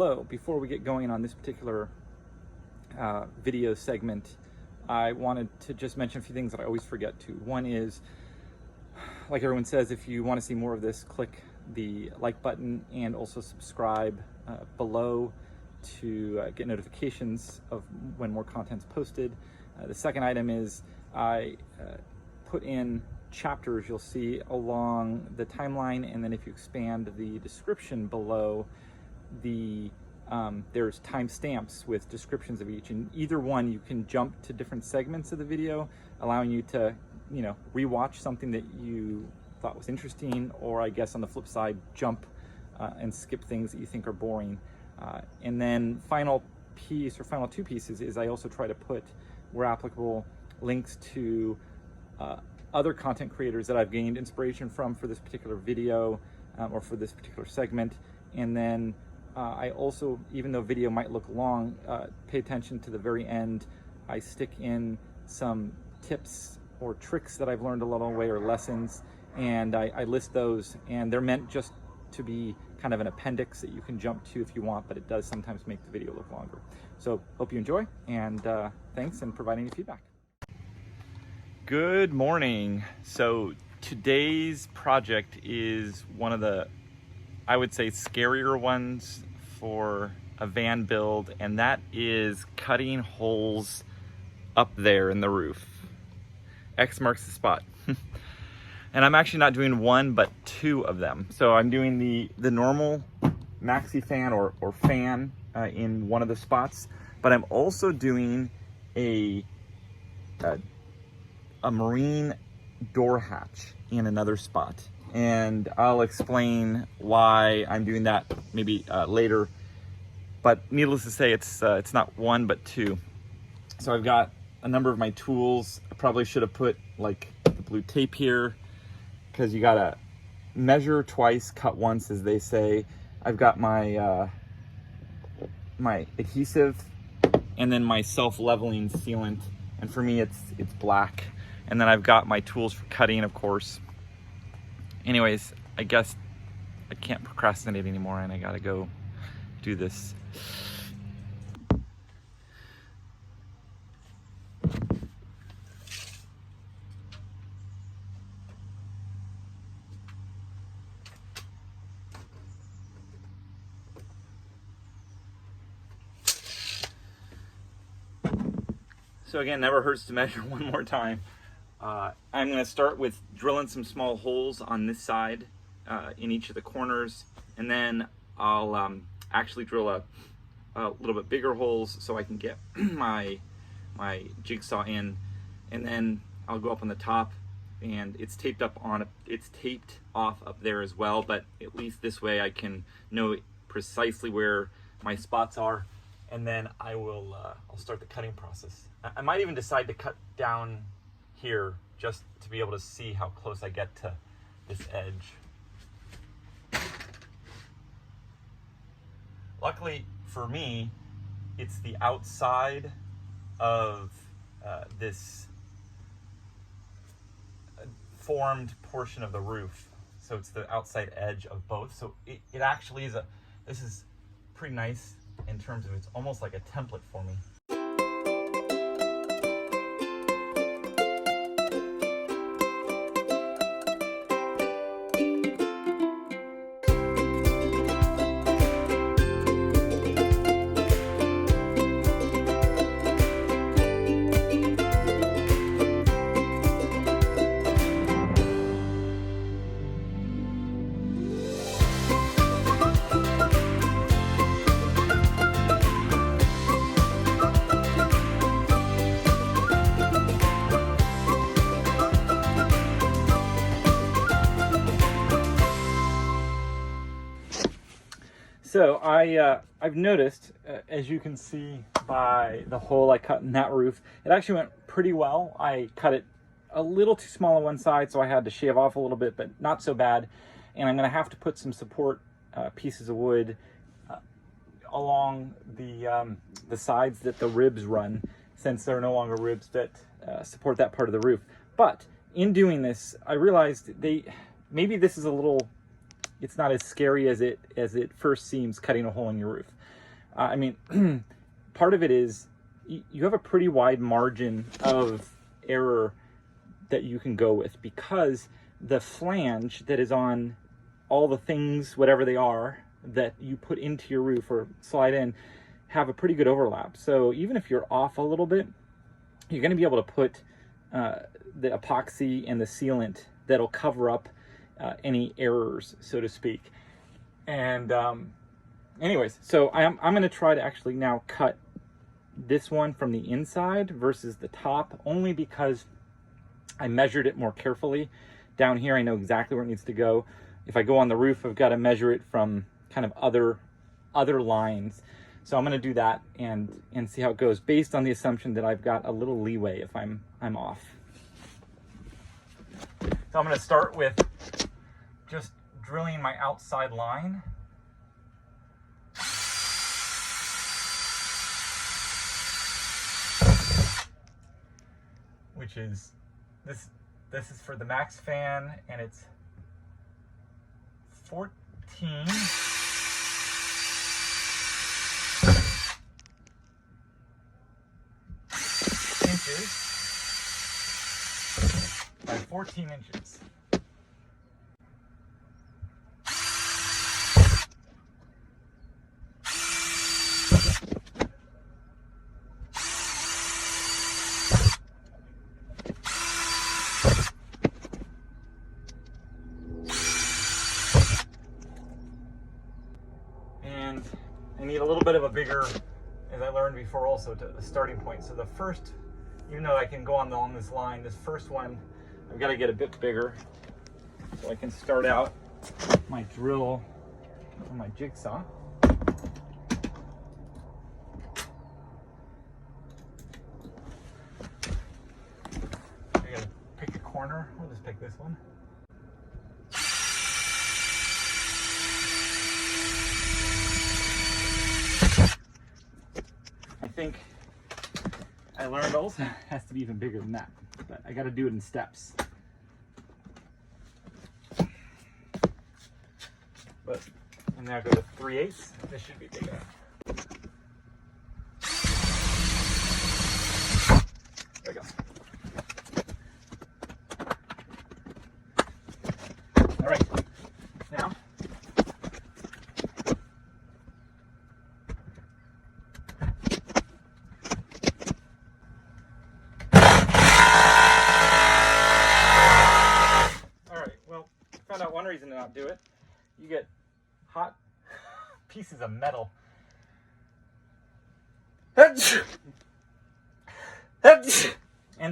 Hello, before we get going on this particular video segment, I wanted to just mention a few things that I always forget to. One is, like everyone says, if you want to see more of this, click the like button and also subscribe below to get notifications of when more content's posted. The second item is I put in chapters you'll see along the timeline, and then if you expand the description below, there's timestamps with descriptions of each, and either one you can jump to different segments of the video, allowing you to, rewatch something that you thought was interesting, or I guess on the flip side, jump and skip things that you think are boring. And then final two pieces is I also try to put, where applicable, links to other content creators that I've gained inspiration from for this particular video or for this particular segment. And then I also, even though video might look long, pay attention to the very end. I stick in some tips or tricks that I've learned along the way, or lessons, and I list those, and they're meant just to be kind of an appendix that you can jump to if you want, but it does sometimes make the video look longer. So hope you enjoy, and thanks, and provide any feedback. Good morning. So today's project is one of the, I would say, scarier ones for a van build, and that is cutting holes up there in the roof. X marks the spot. And I'm actually not doing one, but two of them. So I'm doing the normal MaxxFan or fan in one of the spots, but I'm also doing a marine door hatch in another spot. And I'll explain why I'm doing that maybe later. But needless to say, it's not one, but two. So I've got a number of my tools. I probably should have put like the blue tape here, because you gotta measure twice, cut once, as they say. I've got my my adhesive, and then my self-leveling sealant. And for me, it's black. And then I've got my tools for cutting, of course. Anyways, I guess I can't procrastinate anymore, and I gotta go do this. So again, never hurts to measure one more time. I'm going to start with drilling some small holes on this side in each of the corners, and then I'll actually drill a little bit bigger holes so I can get my jigsaw in, and then I'll go up on the top, and it's taped off up there as well, but at least this way I can know precisely where my spots are, and then I'll start the cutting process. I might even decide to cut down here just to be able to see how close I get to this edge. Luckily for me, it's the outside of this formed portion of the roof. So it's the outside edge of both. So it actually is this is pretty nice in terms of, it's almost like a template for me. So I've noticed, as you can see by the hole I cut in that roof, it actually went pretty well. I cut it a little too small on one side, so I had to shave off a little bit, but not so bad. And I'm going to have to put some support pieces of wood along the sides that the ribs run, since there are no longer ribs that support that part of the roof. But in doing this, I realized maybe this is a little, it's not as scary as it first seems, cutting a hole in your roof. I mean, part of it is you have a pretty wide margin of error that you can go with, because the flange that is on all the things, whatever they are, that you put into your roof or slide in, have a pretty good overlap. So even if you're off a little bit, you're going to be able to put the epoxy and the sealant that'll cover up any errors, so to speak. And anyways, so I'm going to try to actually now cut this one from the inside versus the top, only because I measured it more carefully. Down here, I know exactly where it needs to go. If I go on the roof, I've got to measure it from kind of other lines. So I'm going to do that and see how it goes, based on the assumption that I've got a little leeway if I'm off. So I'm going to start with just drilling my outside line. Which is this is for the MaxxFan, and it's 14 inches by 14 inches. I need a little bit of a bigger, as I learned before, also to a starting point. So the first, even though I can go on this line, this first one, I've got to get a bit bigger so I can start out my drill on my jigsaw. I gotta pick a corner. I'll just pick this one. I think I learned also has to be even bigger than that, but I got to do it in steps. But and now I go to 3/8. This should be big enough. There we go. All right, now one reason to not do it, you get hot pieces of metal and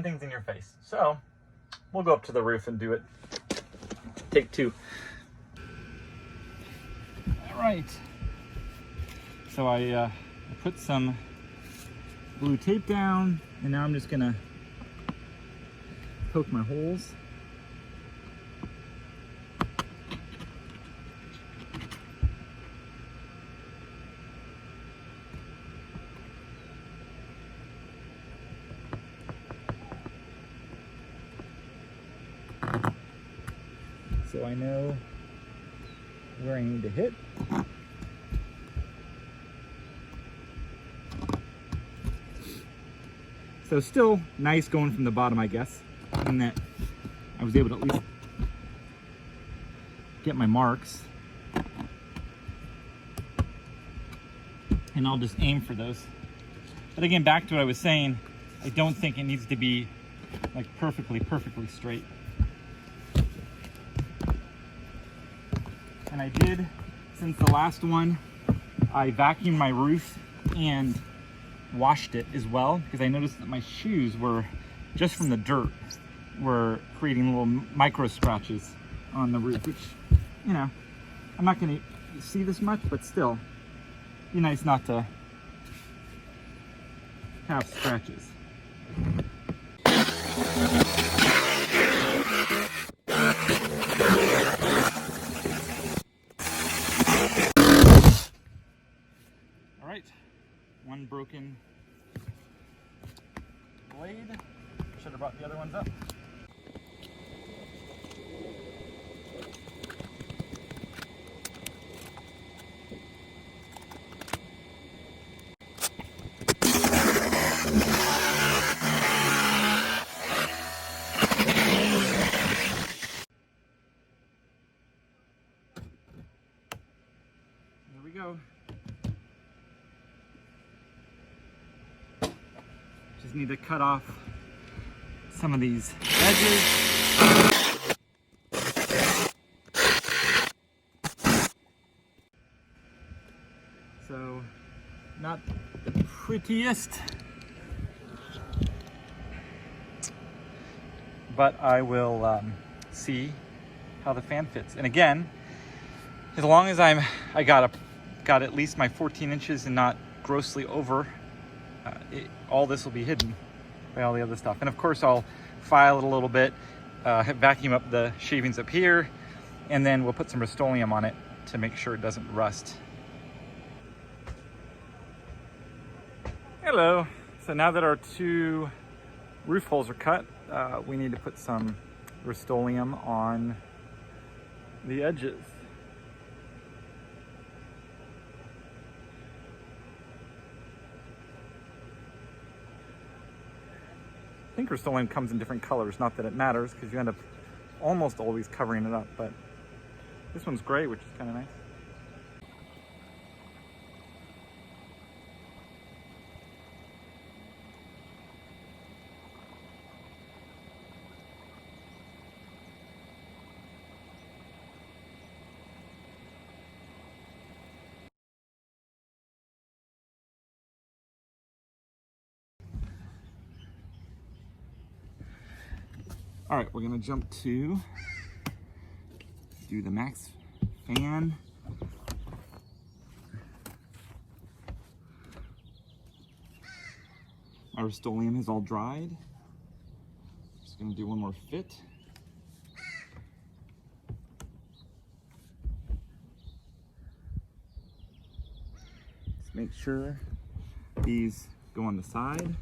things in your face. So we'll go up to the roof and do it. Take two. All right. So I put some blue tape down, and now I'm just gonna poke my holes. So I know where I need to hit. So still nice going from the bottom, I guess, in that I was able to at least get my marks. And I'll just aim for those. But again, back to what I was saying, I don't think it needs to be like perfectly straight. And I did, since the last one, I vacuumed my roof and washed it as well, because I noticed that my shoes were, just from the dirt, were creating little micro scratches on the roof, which, you know, I'm not going to see this much, but still, be nice not to have scratches. One broken blade. Should have brought the other ones up. Just need to cut off some of these edges. So, not the prettiest, but I will see how the fan fits. And again, as long as I got at least my 14 inches and not grossly over, all this will be hidden by all the other stuff. And of course I'll file it a little bit, vacuum up the shavings up here, and then we'll put some Rust-Oleum on it to make sure it doesn't rust. Hello. So now that our 2 roof holes are cut, we need to put some Rust-Oleum on the edges. I think Rust-Oleum comes in different colors, not that it matters because you end up almost always covering it up, but this one's gray, which is kind of nice. All right, we're gonna jump to do the MaxxFan. My Rust-Oleum is all dried. Just gonna do one more fit. Just make sure these go on the side.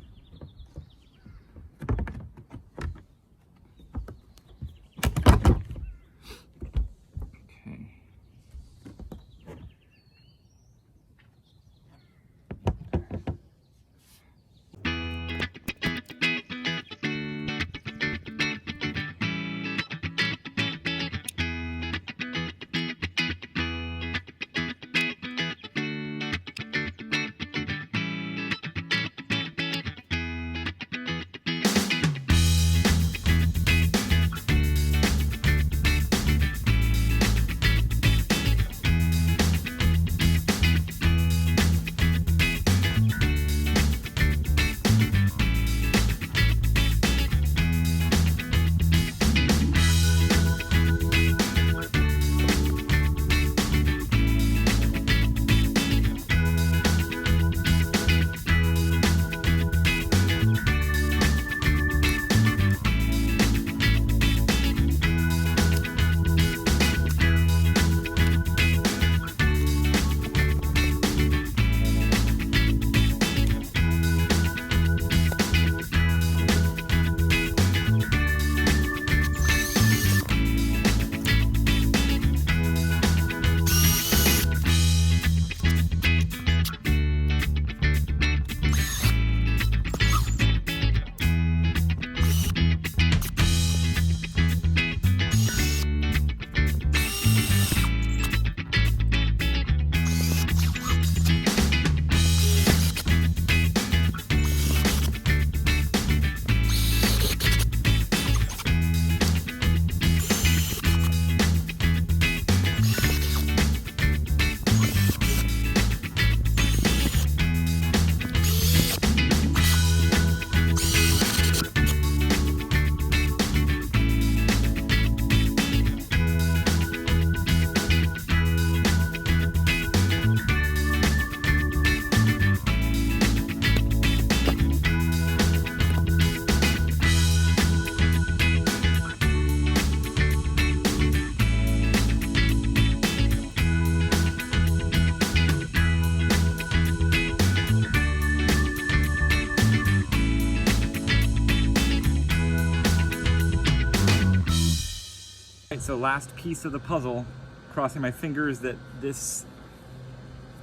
So last piece of the puzzle, crossing my fingers that this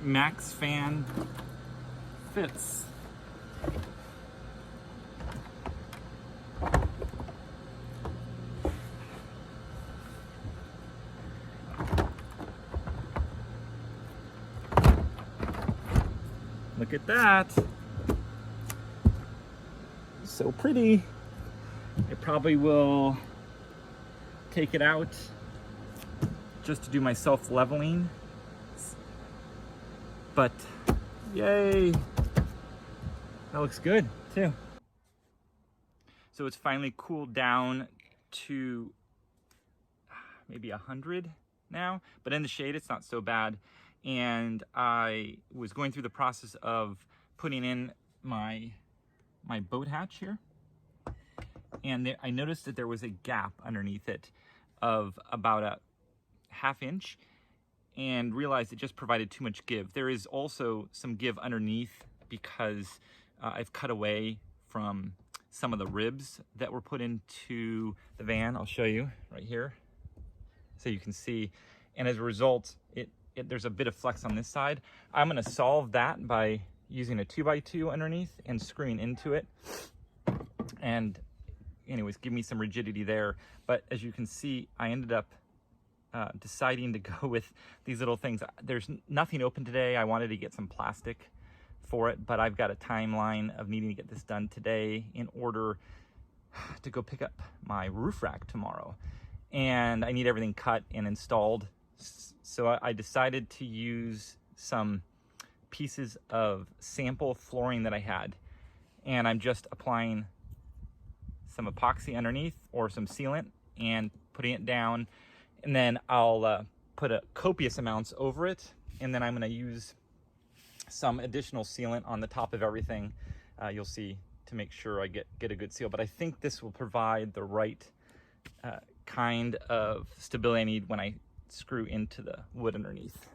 MaxxFan fits. Look at that. so pretty. I probably will take it out just to do my self-leveling. But yay, that looks good too. So it's finally cooled down to maybe 100 now, but in the shade it's not so bad. And I was going through the process of putting in my boat hatch here, and I noticed that there was a gap underneath it of about a ½ inch, and realized it just provided too much give. There is also some give underneath because I've cut away from some of the ribs that were put into the van. I'll show you right here so you can see. And as a result, there's a bit of flex on this side. I'm gonna solve that by using a 2x2 underneath and screwing into it. And anyways, give me some rigidity there. But as you can see, I ended up deciding to go with these little things. There's nothing open today. I wanted to get some plastic for it, but I've got a timeline of needing to get this done today in order to go pick up my roof rack tomorrow. And I need everything cut and installed. So I decided to use some pieces of sample flooring that I had, and I'm just applying some epoxy underneath or some sealant and putting it down. And then I'll put a copious amounts over it, and then I'm going to use some additional sealant on the top of everything. You'll see, to make sure I get a good seal. But I think this will provide the right kind of stability I need when I screw into the wood underneath.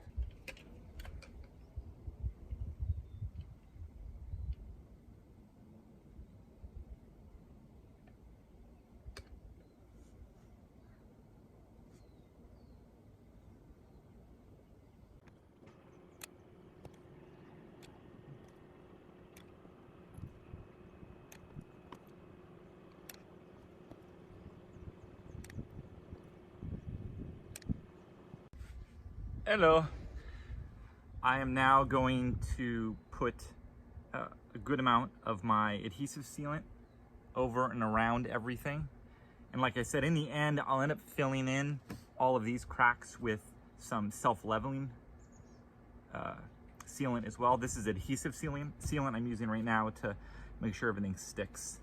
Hello. I am now going to put a good amount of my adhesive sealant over and around everything. And like I said, in the end, I'll end up filling in all of these cracks with some self-leveling sealant as well. This is adhesive sealant I'm using right now to make sure everything sticks.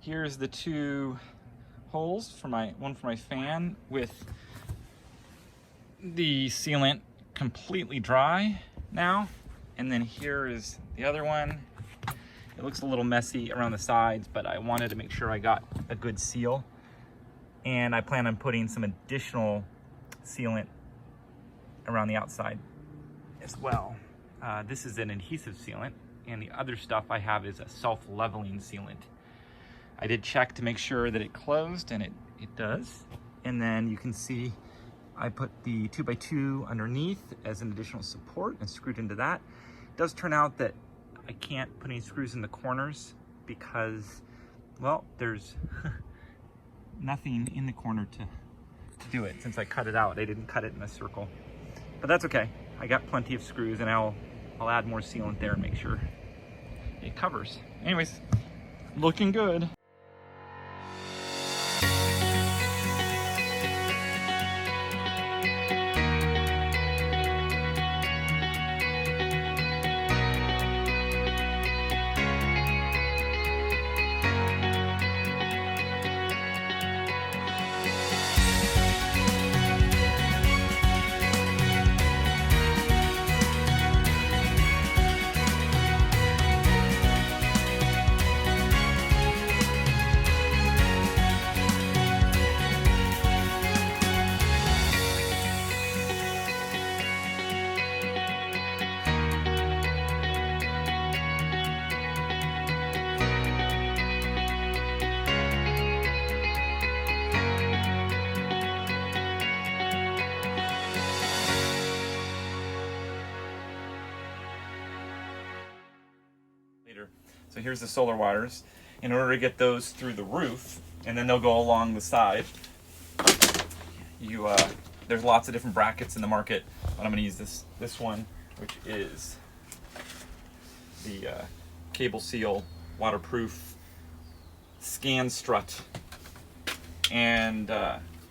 Here's the two holes for one for my fan with the sealant completely dry now. And then here is the other one. It It looks a little messy around the sides, but I wanted to make sure I got a good seal. And I plan on putting some additional sealant around the outside as well. This is an adhesive sealant, and the other stuff I have is a self-leveling sealant. I did check to make sure that it closed, and it does. And then you can see I put the 2x2 underneath as an additional support and screwed into that. It does turn out that I can't put any screws in the corners because, well, there's nothing in the corner to do it. Since I cut it out, I didn't cut it in a circle. But that's okay. I got plenty of screws, and I'll add more sealant there and make sure it covers. Anyways, looking good. So here's the solar wires. In order to get those through the roof, and then they'll go along the side, there's lots of different brackets in the market, but I'm going to use this one, which is the cable seal waterproof scan strut, and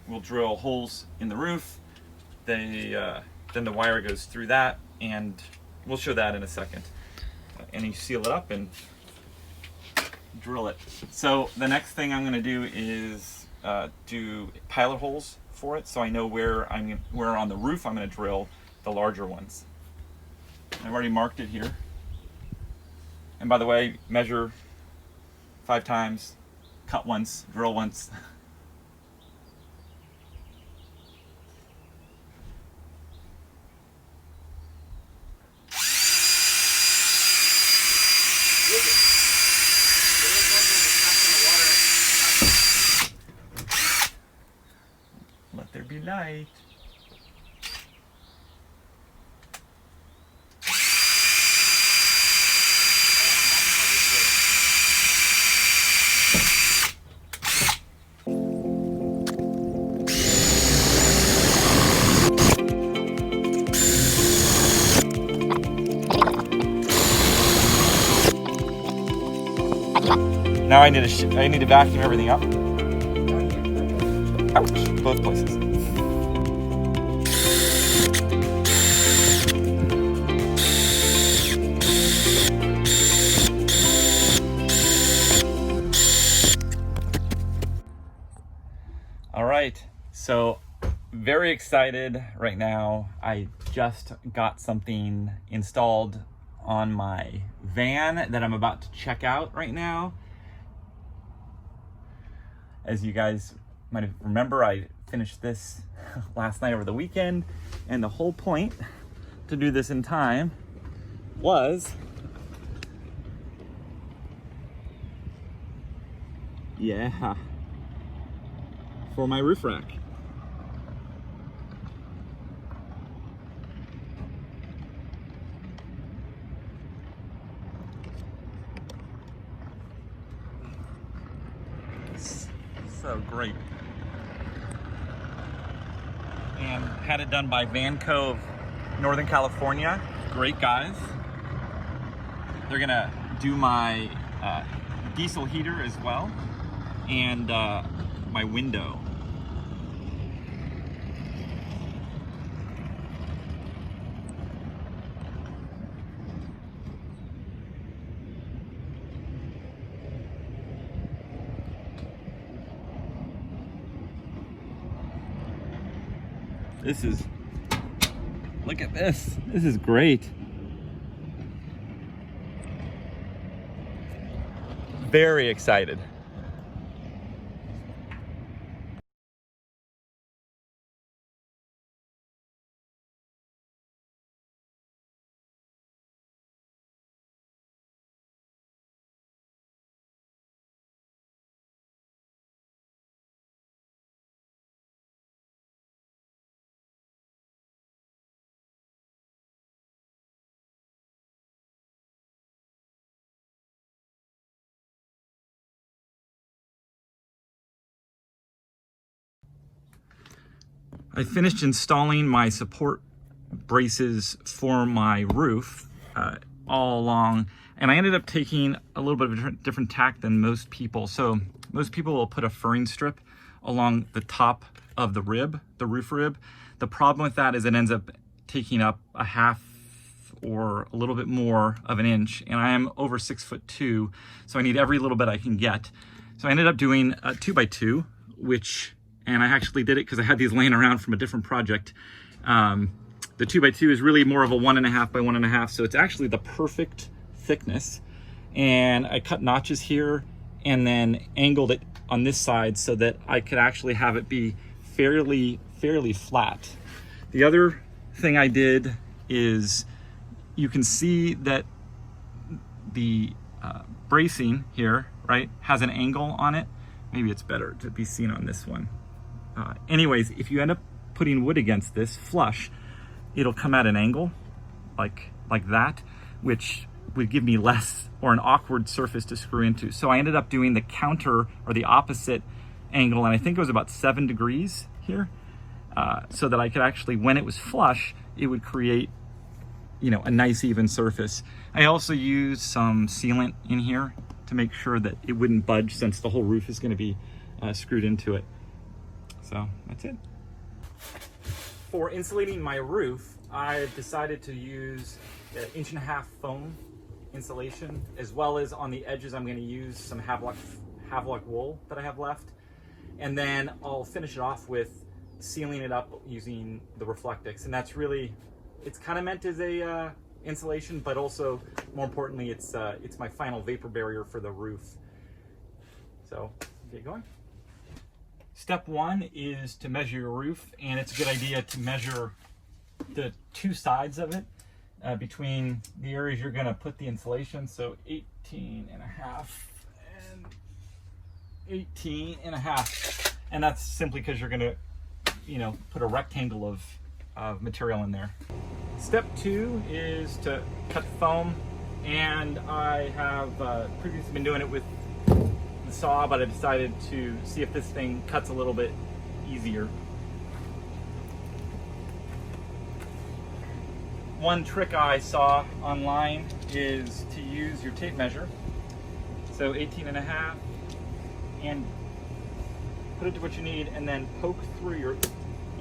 we'll drill holes in the roof. Then the wire goes through that, and we'll show that in a second. And you seal it up and drill it. So the next thing I'm going to do is do pilot holes for it, so I know where on the roof I'm going to drill the larger ones. I've already marked it here. And by the way, measure 5 times, cut once, drill once. Let there be light. Now I need to vacuum everything up. Ouch, both places. All right, so very excited right now. I just got something installed on my van that I'm about to check out right now. As you guys might remember, I finished this last night over the weekend, and the whole point to do this in time was for my roof rack. So great. And had it done by Vanco of Northern California. Great guys. They're gonna do my diesel heater as well, and my window. Look at this. This is great. very excited. I finished installing my support braces for my roof all along, and I ended up taking a little bit of a different tack than most people. So most people will put a furring strip along the top of the rib, the roof rib. The problem with that is it ends up taking up a half or a little bit more of an inch, and I am over 6'2", so I need every little bit I can get. So I ended up doing a 2x2, and I actually did it because I had these laying around from a different project. The 2x2 is really more of a 1.5 by 1.5, so it's actually the perfect thickness. And I cut notches here and then angled it on this side so that I could actually have it be fairly flat. The other thing I did is you can see that the bracing here, right, has an angle on it. Maybe it's better to be seen on this one. Anyways, if you end up putting wood against this flush, it'll come at an angle like that, which would give me less or an awkward surface to screw into. So I ended up doing the counter or the opposite angle, and I think it was about 7 degrees here, so that I could actually, when it was flush, it would create, you know, a nice even surface. I also used some sealant in here to make sure that it wouldn't budge, since the whole roof is going to be screwed into it. So that's it. For insulating my roof, I've decided to use an 1.5" foam insulation, as well as on the edges I'm going to use some Havelock wool that I have left, and then I'll finish it off with sealing it up using the Reflectix. And that's really, it's kind of meant as a insulation, but also more importantly, it's my final vapor barrier for the roof. So get going. Step 1 is to measure your roof, and it's a good idea to measure the 2 sides of it between the areas you're going to put the insulation. So 18.5 and 18.5, and that's simply because you're going to, you know, put a rectangle of material in there. Step 2 is to cut the foam, and I have previously been doing it with the saw, but I decided to see if this thing cuts a little bit easier. One trick I saw online is to use your tape measure. So 18.5, and put it to what you need, and then poke through your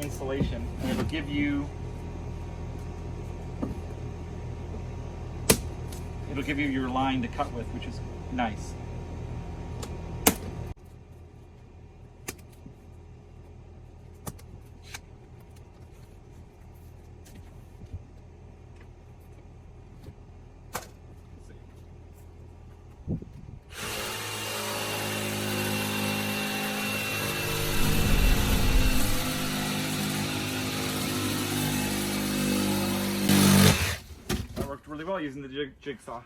insulation, and it'll give you your line to cut with, which is nice. Really well using the jigsaw.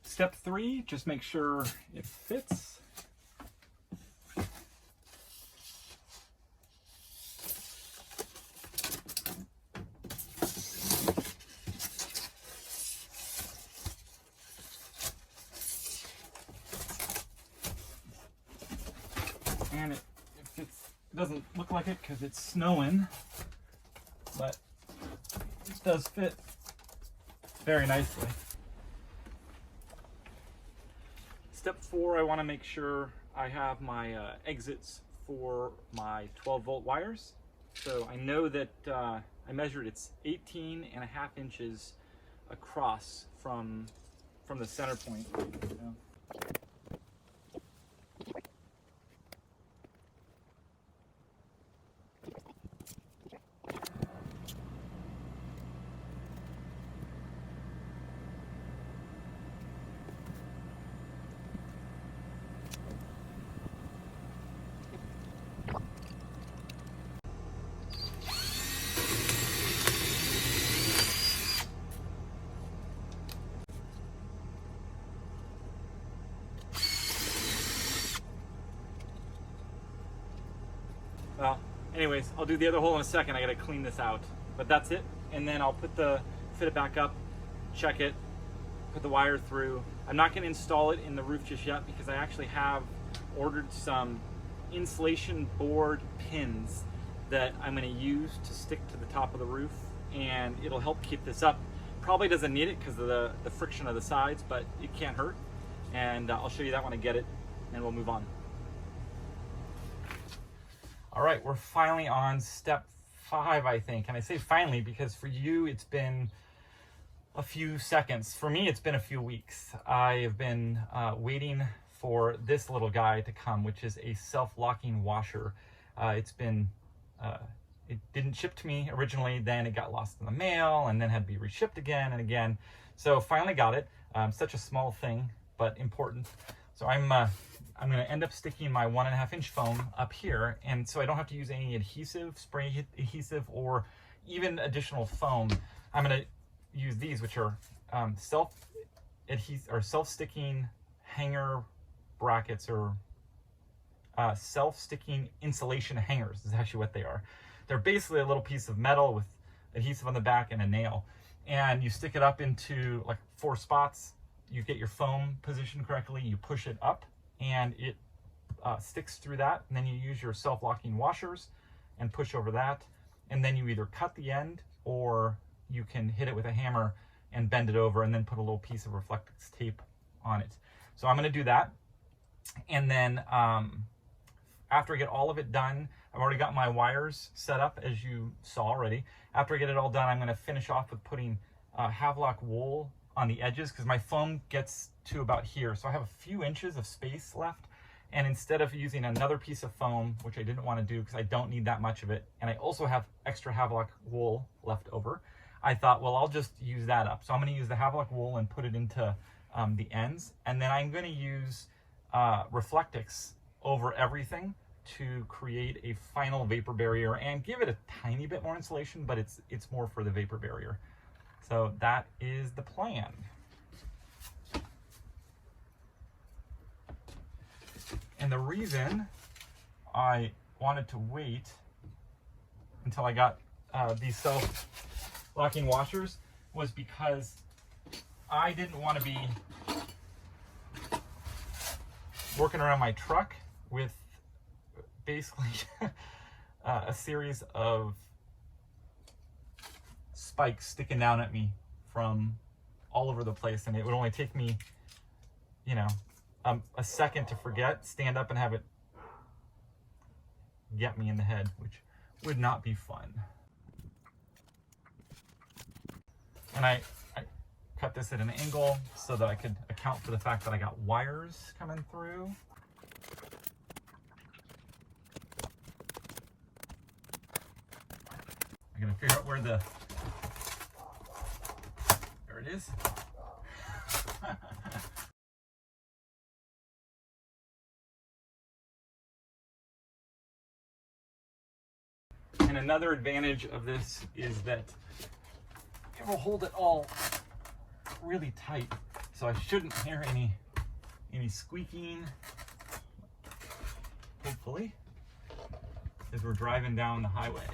Step 3, just make sure it fits. And it fits. It doesn't look like it because it's snowing, but it does fit very nicely. Step 4, I want to make sure I have my exits for my 12-volt wires. So I know that I measured it's 18.5 inches across from the center point. Anyways, I'll do the other hole in a second. I gotta clean this out, but that's it. And then I'll fit it back up, check it, put the wire through. I'm not gonna install it in the roof just yet because I actually have ordered some insulation board pins that I'm gonna use to stick to the top of the roof, and it'll help keep this up. Probably doesn't need it because of the friction of the sides, but it can't hurt. And I'll show you that when I get it, and we'll move on. All right, we're finally on step 5, I think. And I say finally because for you, it's been a few seconds. For me, it's been a few weeks. I have been waiting for this little guy to come, which is a self-locking washer. It didn't ship to me originally, then it got lost in the mail, and then had to be reshipped again and again. So finally got it. Such a small thing, but important. So I'm gonna end up sticking my 1.5 inch foam up here, and so I don't have to use any adhesive, spray adhesive, or even additional foam. I'm gonna use these, which are self-sticking hanger brackets, or self-sticking insulation hangers is actually what they are. They're basically a little piece of metal with adhesive on the back and a nail, and you stick it up into like 4 spots. You get your foam positioned correctly, you push it up, and it sticks through that, and then you use your self-locking washers and push over that, and then you either cut the end or you can hit it with a hammer and bend it over and then put a little piece of Reflectix tape on it. So I'm going to do that, and then after I get all of it done, I've already got my wires set up, as you saw already. After I get it all done, I'm going to finish off with putting Havelock wool on the edges, because my foam gets to about here, so I have a few inches of space left. And instead of using another piece of foam, which I didn't want to do because I don't need that much of it, and I also have extra Havelock wool left over, I thought, well, I'll just use that up. So I'm going to use the Havelock wool and put it into the ends, and then I'm going to use Reflectix over everything to create a final vapor barrier and give it a tiny bit more insulation, but it's more for the vapor barrier. So that is the plan. And the reason I wanted to wait until I got these self-locking washers was because I didn't want to be working around my truck with basically a series of spikes sticking down at me from all over the place, and it would only take me, you know, a second to forget, stand up and have it get me in the head, which would not be fun. And I cut this at an angle so that I could account for the fact that I got wires coming through. I'm gonna figure out where there it is. And another advantage of this is that it will hold it all really tight, so I shouldn't hear any squeaking, hopefully, as we're driving down the highway.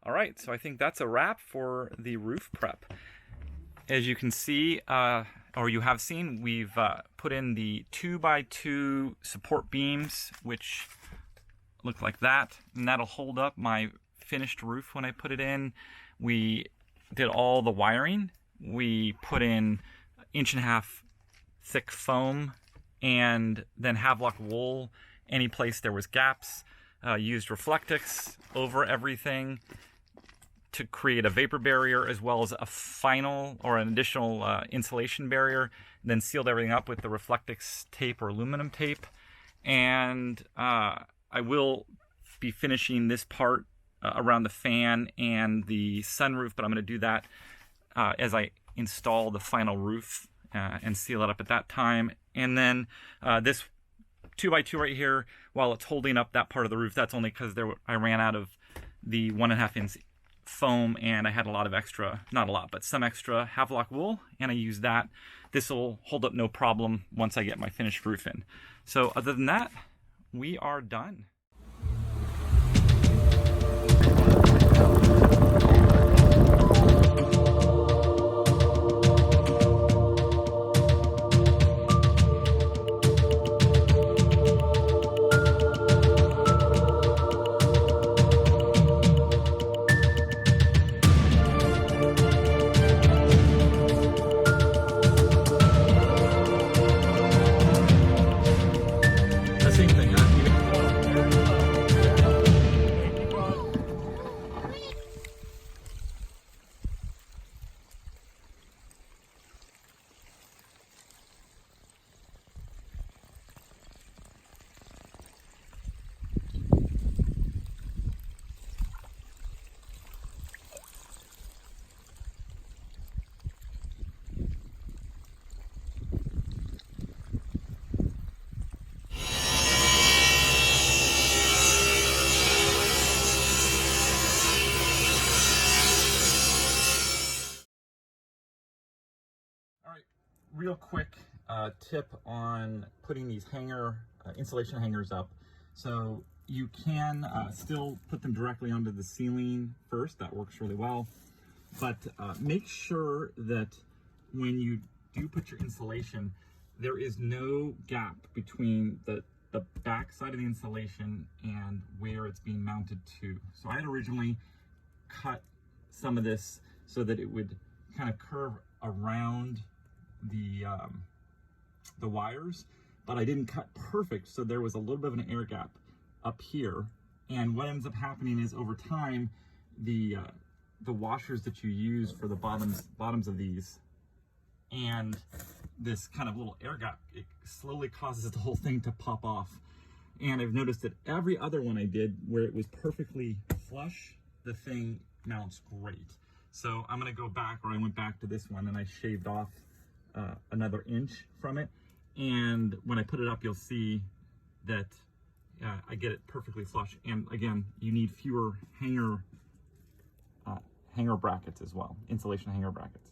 All right, so I think that's a wrap for the roof prep. As you can see, or you have seen, we've put in the 2x2 support beams, which look like that, and that'll hold up my finished roof when I put it in. We did all the wiring. We put in 1.5 inch thick foam and then Havelock wool any place there was gaps. Used Reflectix over everything to create a vapor barrier as well as a final or an additional insulation barrier, then sealed everything up with the Reflectix tape or aluminum tape. And I will be finishing this part around the fan and the sunroof, but I'm going to do that as I install the final roof and seal it up at that time. And then this 2x2 right here, while it's holding up that part of the roof, that's only because I ran out of the 1.5 inch foam and I had a lot of extra, not a lot, but some extra Havelock wool, and I used that. This will hold up no problem once I get my finished roof in. So other than that, we are done. Real quick tip on putting these insulation hangers up. So you can still put them directly onto the ceiling first. That works really well. But make sure that when you do put your insulation, there is no gap between the back side of the insulation and where it's being mounted to. So I had originally cut some of this so that it would kind of curve around the wires, but I didn't cut perfect, so there was a little bit of an air gap up here. And what ends up happening is over time, the washers that you use for the bottoms of these and this kind of little air gap, it slowly causes the whole thing to pop off. And I've noticed that every other one I did where it was perfectly flush, the thing mounts great. So I'm gonna go back, or I went back to this one and I shaved off another inch from it, and when I put it up you'll see that I get it perfectly flush. And again, you need fewer hanger brackets as well, insulation hanger brackets.